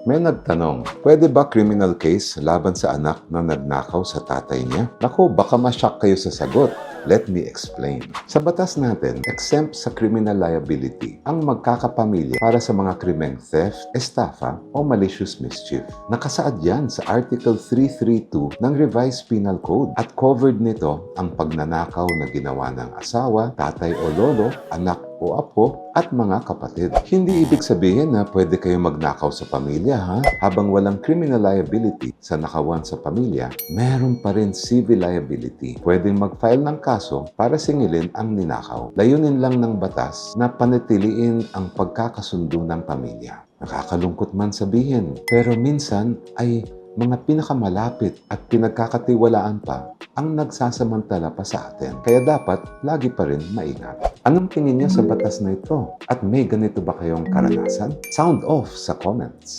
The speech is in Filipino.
May nagtanong, pwede ba criminal case laban sa anak na nagnakaw sa tatay niya? Naku, baka ma-shock kayo sa sagot. Let me explain. Sa batas natin, exempt sa criminal liability ang magkakapamilya para sa mga krimeng theft, estafa o malicious mischief. Nakasaad yan sa Article 332 ng Revised Penal Code at covered nito ang pagnanakaw na ginawa ng asawa, tatay o lolo, anak o apo at mga kapatid. Hindi ibig sabihin na pwede kayong magnakaw sa pamilya ha? Habang walang criminal liability sa nakawan sa pamilya, meron pa rin civil liability. Pwedeng mag-file ng kaso para singilin ang ninakaw. Layunin lang ng batas na panatiliin ang pagkakasundo ng pamilya. Nakakalungkot man sabihin, pero minsan ay mga pinakamalapit at pinagkakatiwalaan pa ang nagsasamantala pa sa atin. Kaya dapat lagi pa rin maingat. Anong tingin niyo sa batas na ito? At may ganito ba kayong karanasan? Sound off sa comments.